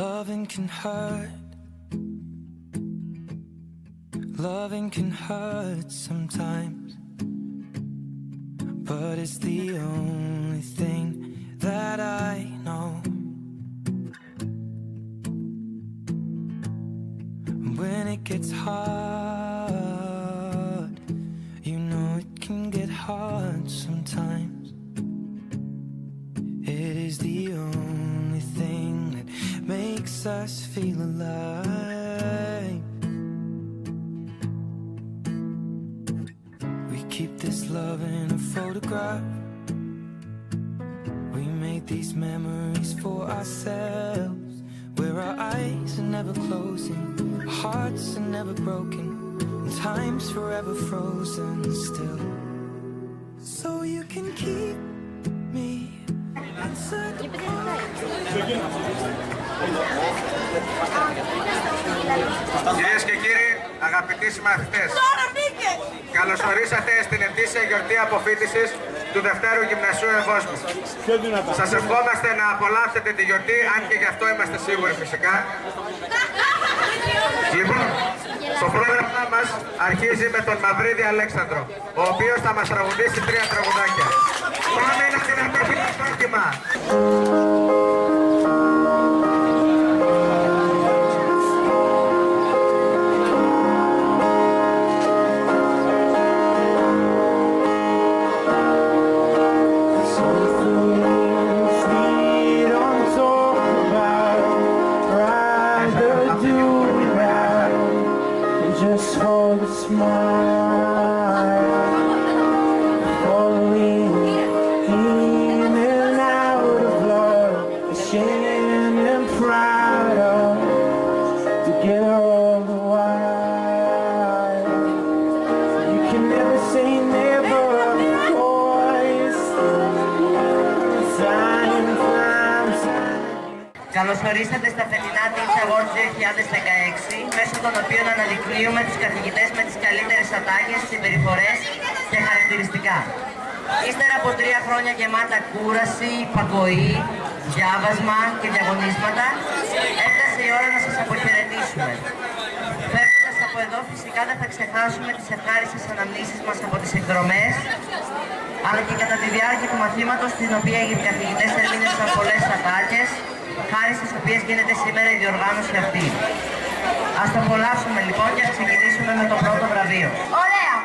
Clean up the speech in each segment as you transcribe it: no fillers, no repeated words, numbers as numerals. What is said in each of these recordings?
Loving can hurt. Loving can hurt sometimes, but it's the only thing that I know. When it gets hard, you know it can get hard sometimes. It is the only thing that makes us feel alive. We keep this love in a photograph. We made these memories for ourselves, where our eyes are never closing, our hearts are never broken, and time's forever frozen still. So you can keep me inside the Κυρίες και κύριοι, αγαπητοί συμμαθητές, καλωσορίσατε στην ετήσια γιορτή αποφοίτησης του Δευτέρου Γυμνασίου Ευόσμου. Σας ευχόμαστε να απολαύσετε τη γιορτή, αν και γι' αυτό είμαστε σίγουροι φυσικά. Λοιπόν, το πρόγραμμά μας αρχίζει με τον Μαυρίδη Αλέξανδρο, ο οποίος θα μας τραγουδήσει 3 τραγουδάκια. Πάμε να δυνατοποιήσουμε το όχημα! Just hold a smile, falling in and out of love, ashamed and proud of, together all the while. You can never say never, boys. Καλώς ορίσατε στα φετινά Teens Awards 2016, μέσω των οποίων αναδεικνύουμε τους καθηγητές με τις καλύτερες ατάκες, συμπεριφορές και χαρακτηριστικά. Ύστερα από 3 χρόνια γεμάτα κούραση, υπακοή, διάβασμα και διαγωνίσματα, έφτασε η ώρα να σας αποχαιρετήσουμε. Φεύγοντας από εδώ, φυσικά δεν θα ξεχάσουμε τις ευχάριστες αναμνήσεις μας από τις εκδρομές, αλλά και κατά τη διάρκεια του μαθήματος, στην οποία οι καθηγητές ερμήνευσαν πολλές ατάκες, χάρη στις οποίες γίνεται σήμερα η διοργάνωση αυτή. Ας το απολαύσουμε λοιπόν και ας ξεκινήσουμε με το πρώτο βραβείο. Ωραία!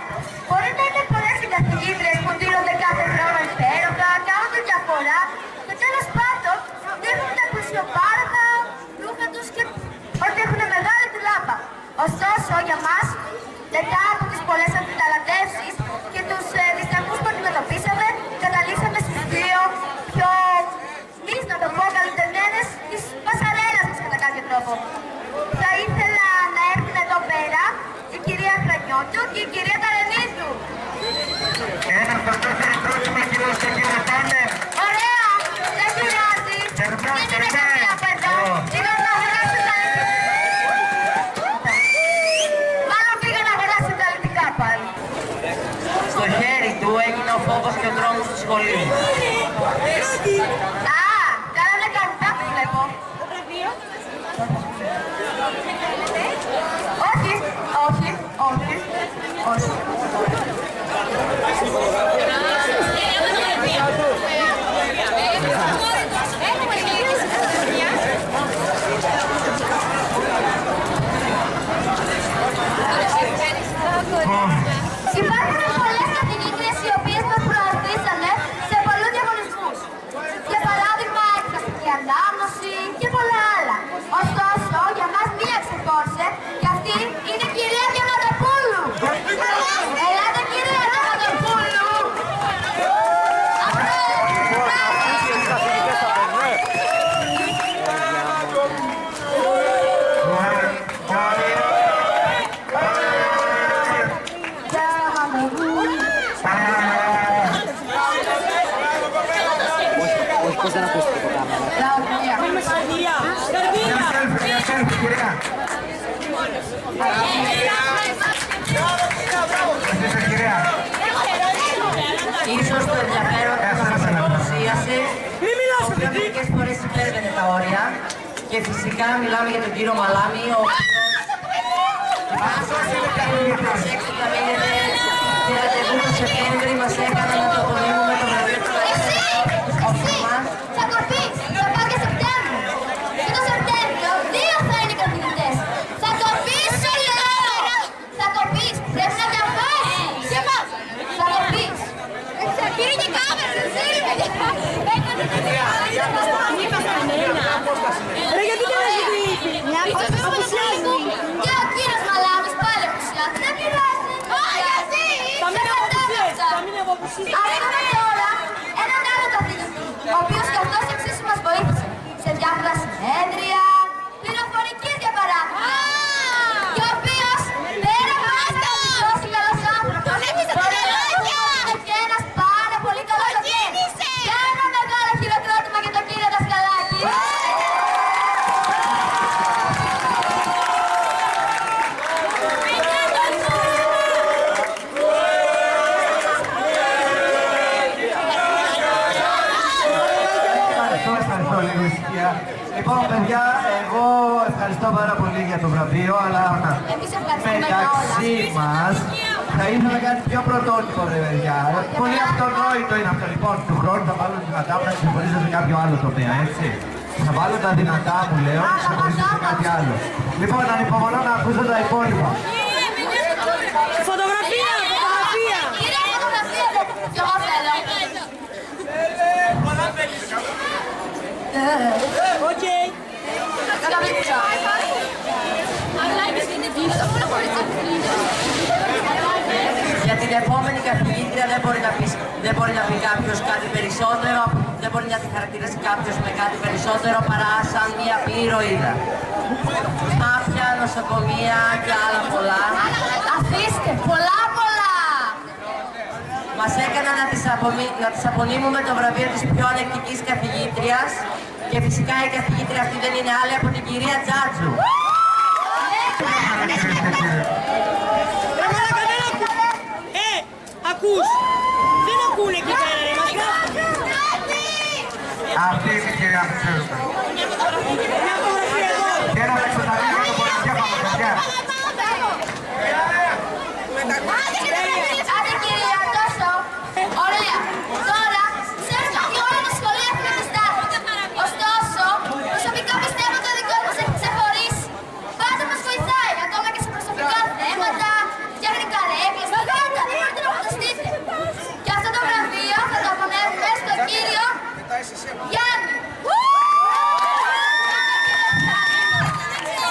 Μπορεί να είναι πολλές οι καθηγήτριες που δίνονται κάθε χρόνο υπέροχα, κάνονται διαφορά και τέλος πάντων δείχνουν τα πλουσιοπάροχα ρούχα τους και ότι έχουν μεγάλη του λάμπα. Ωστόσο, για μας, μετά από τις πολλές αντιταλαντεύσεις και τους δισταγμούς που αντιμετωπίσαμε, καταλήξαμε στις 2 πιο, να το πω, καλλιτεχνές της πασαρέλας μας κατά κάποιο τρόπο. Θα ήθελα να έρθουν εδώ πέρα η κυρία Χρανιώτου και η κυρία Καρενίδου. Ένα φαντάζομαι τρόφιμα, κυρίες και κύριοι, πάμε! Ωραία! Δεν πειράζει! Δεν είναι καμία από εδώ! Πήγα να αγοράσουν τα μάλλον πήγα να αγοράσουν τα λυτικά πάλι. Στο χέρι του έγινε ο φόβος και ο τρόμος του σχολείου. Α, κάνανε καρουτάκι βλέπω. Το βραβείο? Όχι, όχι, όχι, όχι. Υπάρχουν πολλές καθηγήτριες οι οποίες μας προωθήσανε σε πολλούς διαγωνισμούς. Για παράδειγμα, εκφραστική ανάγνωση και πολλά άλλα. Ωστόσο, για μας μία ξεχώρισε και αυτή είναι η κυρία Διαμαντοπούλου. Ελάτε κυρία Διαμαντοπούλου. Πώς δεν ακούστηκε το κάμερα. Ίσως το ενδιαφέρον που μας παρουσίασε, το οποίο μερικές φορές υπέρβαινε τα όρια Και φυσικά μιλάμε για τον κύριο Μαλάμη, ο οποίος έξυπνα μείνετε και ραντεβού το Σεπτέμβρη μας έκανε να το απονείμουμε το βραβείο του Εσύ, θα κοπείς, θα πάω και Σεπτέμβριο. Και το Σεπτέμβριο 2 θα είναι οι καθηγητές. Θα κοπείς, σου λέω! Θα κοπείς, πρέπει να διαβάσεις. Και μας, θα κοπείς. Πήρε και κάμερα, εσύ, παιδιά. Ρε, γιατί δεν έχει λύση. Μια απουσιάζει. Και ο κύριος Μαλάμης πάλι απουσιάζει. Δεν πειράζει. Γιατί, Θα μείνει από απουσίες. Θα μείνει από απουσίες. Έχουμε τώρα έναν άλλο καθηγητή, ο οποίος και αυτός εξίσου μας βοήθησε σε διάφορα συνέδρια, πληροφορικής για παράδειγμα, και ο οποίος πέρα από να είναι τόσο καλός άνθρωπος, μπορεί να είναι και ένας πάρα πολύ καλός αθλητής. Και ένα μεγάλο χειροκρότημα για τον κύριο Δασκαλάκη. Ευχαριστώ λίγο ησυχία. Λοιπόν, παιδιά, εγώ ευχαριστώ πάρα πολύ για το βραβείο, αλλά Εμείς ευχαριστούμε για μεταξύ όλα. μας θα ήθελα κάτι πιο πρωτότυπο, ρε παιδιά. Πολύ αυτονόητο είναι αυτό. Λοιπόν, του χρόνου θα βάλω δυνατά μου να ξεχωρίσω σε κάποιο άλλο τομέα, έτσι. Θα βάλω τα δυνατά μου, λέω, να ξεχωρίσω σε κάτι άλλο. Λοιπόν, ανυπομονώ να ακούσω τα υπόλοιπα. Φωτογραφία, φωτογραφία. Κύριε, φωτογραφία δεν. Κι εγώ θέλω. Οκ. Καλή Για την επόμενη καθηγήτρια δεν μπορεί να πει κάποιος κάτι περισσότερο, δεν μπορεί να τη χαρακτηρίσει κάποιος με κάτι περισσότερο παρά σαν μια πληρωίδα. Μάφια, νοσοκομεία και άλλα πολλά. Αφήστε, πολλά. Μας έκανα να τις απονείμουμε το βραβείο της πιο ανεκτικής καθηγήτριας και φυσικά η καθηγήτρια αυτή δεν είναι άλλη από την κυρία Τζάτζου. Ακούς. Δεν ακούνε εκεί πέρα, ρε. Μας γράφουν. Αυτή είναι η κυρία που ξέρουμε. Μια φωτογραφία εδώ. Και ένα εξωταρίο για το πολιτικέφαλο, παιδιά. Άντε κυρία, τόσο. Ωραία. Τώρα, ξέρουμε ότι όλα τα σχολεία έχουν επιστάσεις. Ωστόσο, προσωπικά πιστεύω ότι το δικό μας έχει ξεχωρίσει. Πάντα μας βοηθάει, ακόμα και σε προσωπικά θέματα, φτιάχνει καρέκλες, πάντα. Μπορείτε να φανταστείτε. Και αυτό το βραβείο θα το απονέμουμε στον κύριο Γιάννη.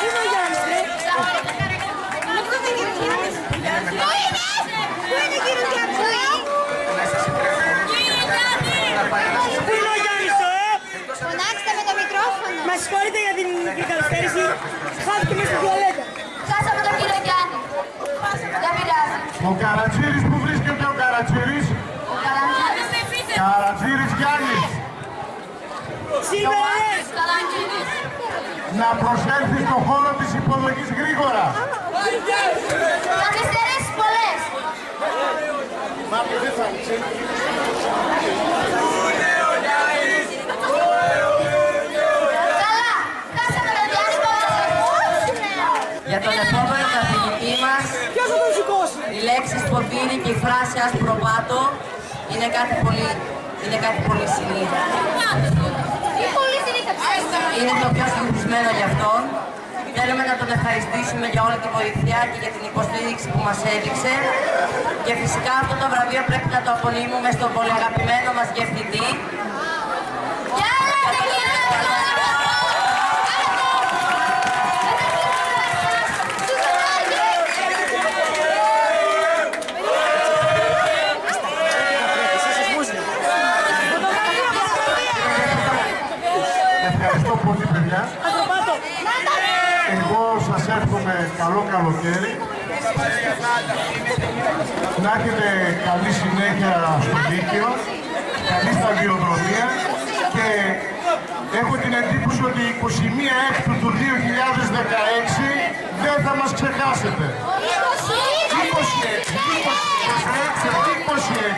Είναι ο Γιάννης, ρε. Πού είναι ο Γιάννης, Φωνάξτε με το μικρόφωνο. Μας συγχωρείτε για την καθυστέρηση. Χάθηκε μέσα στη τουαλέτα. Χάσαμε τον κύριο Γιάννη. Δεν πειράζει. Ο Καρατζήρης, πού βρίσκεται ο Καρατζήρης? Ο Καλαντζίδης. Καρατζήρης Γιάννης. Σήμερα, ρε. Καλαντζίδης. Να προσέλθει στον χώρο της υποδοχής γρήγορα. Καθυστερήσεις πολλές. Καλά. Χάσαμε τον Γιάννη πολλές. Για τον επόμενο καθηγητή μας, Ποιος θα τον σηκώσει. η λέξη σπονδύρι και η φράση άσπρο πάτο είναι κάτι πολύ συνήθως. Τι πολύ συνήθως. Είναι το πιο συνηθισμένο για αυτόν. Θέλουμε να τον ευχαριστήσουμε για όλη τη βοήθεια και για την υποστήριξη που μας έδειξε. Και φυσικά αυτό το βραβείο πρέπει να το απονείμουμε στον πολύ αγαπημένο μας διευθυντή. Γεια σας, κύριε. Ευχαριστώ πολύ, παιδιά. Αστροπάτο. Εγώ σας εύχομαι καλό καλοκαίρι. Να έχετε καλή συνέχεια στο Λύκειο, καλή σταδιοδρομία και έχω την εντύπωση ότι 21 Έκτου του 2016 δεν θα μας ξεχάσετε. 26.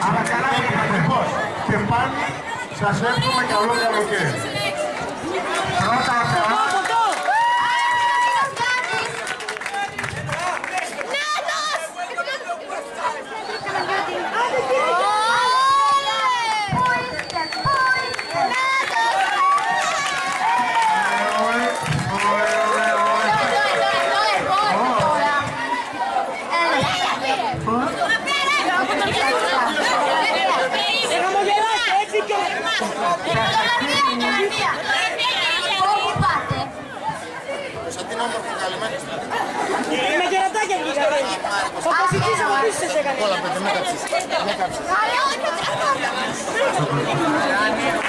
Αλλά καλά λοιπόν. Και πάλι σας εύχομαι καλό καλοκαίρι. Πρώτα απ' όλα, όλα πέντε, με κάψεις. Με κάψεις.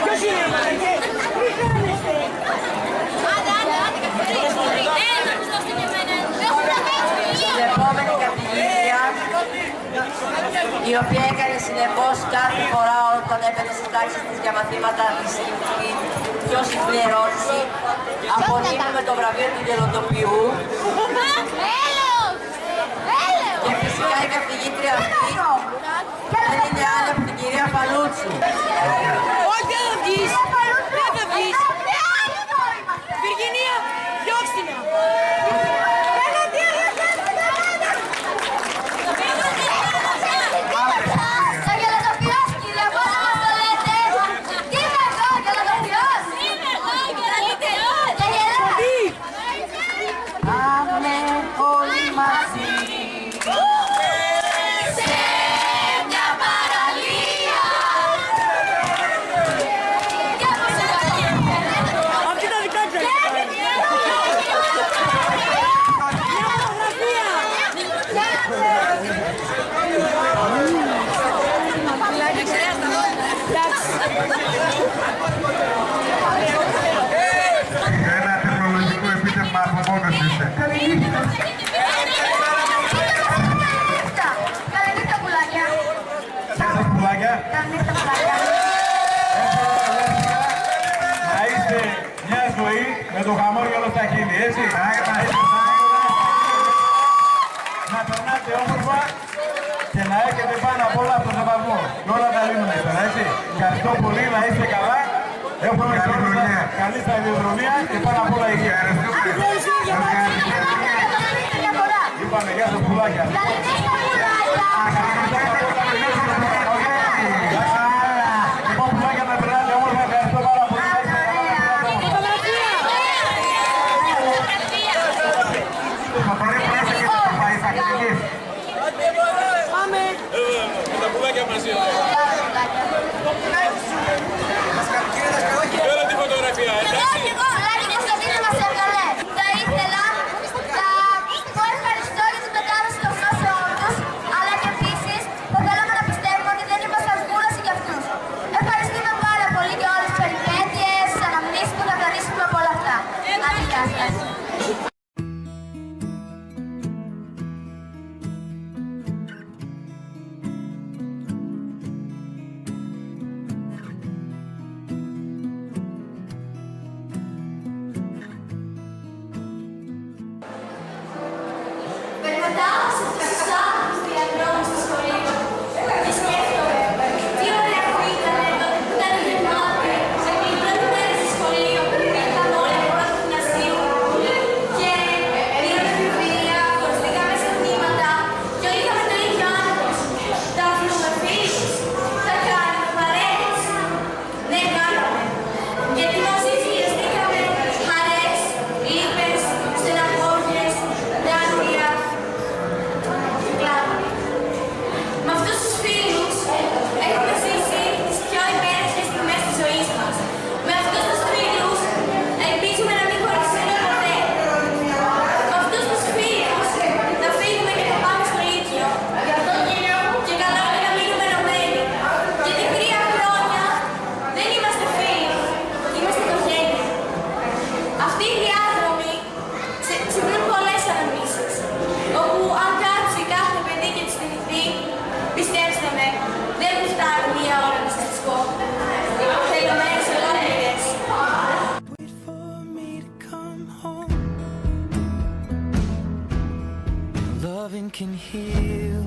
Ποιος είναι ο Μάρκες? Στην επόμενη καθηγήτρια, η οποία έκανε συνεπώς κάθε φορά όταν έπαιρνε στις τάξεις της για μαθήματα της πιο συχνή ερώτηση, απονείμουμε το βραβείο του γελοτοποιού. Και φυσικά η καθηγήτρια αυτή δεν είναι άλλη από την κυρία Παλούτσου. Όχι, δεν θα βγεις. Δεν θα βγεις. Βυργινία, διώξτε με. Ο γελοτοποιός, κύριε, πώς μας το λέτε? Τι είμαι εγώ, γελοτοποιός? Είμαι εγώ, γελοτοποιός. Και γελάς. Πάμε όλοι μαζί. Σε μια παραλία. Και πώς θα το λέτε? Αυτή τα δικά του. Μια φωτογραφία. Ένα τεχνολογικό επίτευγμα από μόνος είστε. Καληνύχτα, πουλάκια. Σας πουλάκια. Καληνύχτα, πουλάκια. Να είστε μια ζωή με το χαμόγελο στα χείλη, έτσι. Να περνάτε όμορφα και να έχετε πάνω απ' όλα από τον σεβασμό. Και όλα τα λύνουμε τώρα, έτσι. Ευχαριστώ πολύ, να είστε καλά. Εύχομαι σε όλους σας καλή σταδιοδρομία και πάνω απ' όλα υγεία. Είπαμε, γεια σας πουλάκια. Λοιπόν, πουλάκια να περνάτε όμορφα, ευχαριστώ πάρα πολύ. Θα πάρει πράσινο και θα πάει στα κριτικής. Πάμε. Τα πουλάκια μαζί. Έλα τη φωτογραφία, εντάξει. Πουλάκι, Κωνσταντίνε μας έβγαλε. Θα ήθελα να πω ευχαριστώ για την μετάδοση των γνώσεών τους, αλλά και επίσης που θέλαμε να πιστεύουμε ότι δεν ήμασταν κούραση για αυτούς. Ευχαριστούμε πάρα πολύ για όλες τις περιπέτειες, τις αναμνήσεις που θα κρατήσουμε από όλα αυτά. Άντε, γεια σας. Περπατάω σε αυτούς τους άπλους διαδρόμους του σχολείου και σκέφτομαι τι ωραία που ήταν όταν γινόταν σε την πρώτη μέρα στο σχολείο που πήγαν όλοι από το γυμνασίου και πήραμε βιβλία, χωριστήκαμε σε τμήματα και όλοι είχαμε το ίδιο άγχος. Θα βρούμε φίλους, θα κάνουμε παρέες. Ναι, κάναμε. Γιατί μαζί μοιραστήκαμε χαρές, λύπες, στεναχώριες, δάκρυα. Με αυτούς τους φίλους έχουμε ζήσει τις πιο υπέροχες στιγμές της ζωής μας. Με αυτούς τους φίλους ελπίζουμε να μην χωρίσουμε ποτέ. Με αυτούς τους φίλους θα φύγουμε και θα πάμε στο Λύκειο. Και καλό είναι να μείνουμε ενωμένοι. Γιατί 3 χρόνια δεν είμαστε φίλοι, είμαστε οικογένεια. Αυτοί οι διάδρομοι ξυπνούν πολλές αναμνήσεις, όπου αν κάψει κάθε παιδί και της θυμηθεί, πιστέψτε με, δεν μου φτάνει μία ώρα να σας πω. Θέλω μέρες ολόκληρες. Wait for me to come home. Loving can heal.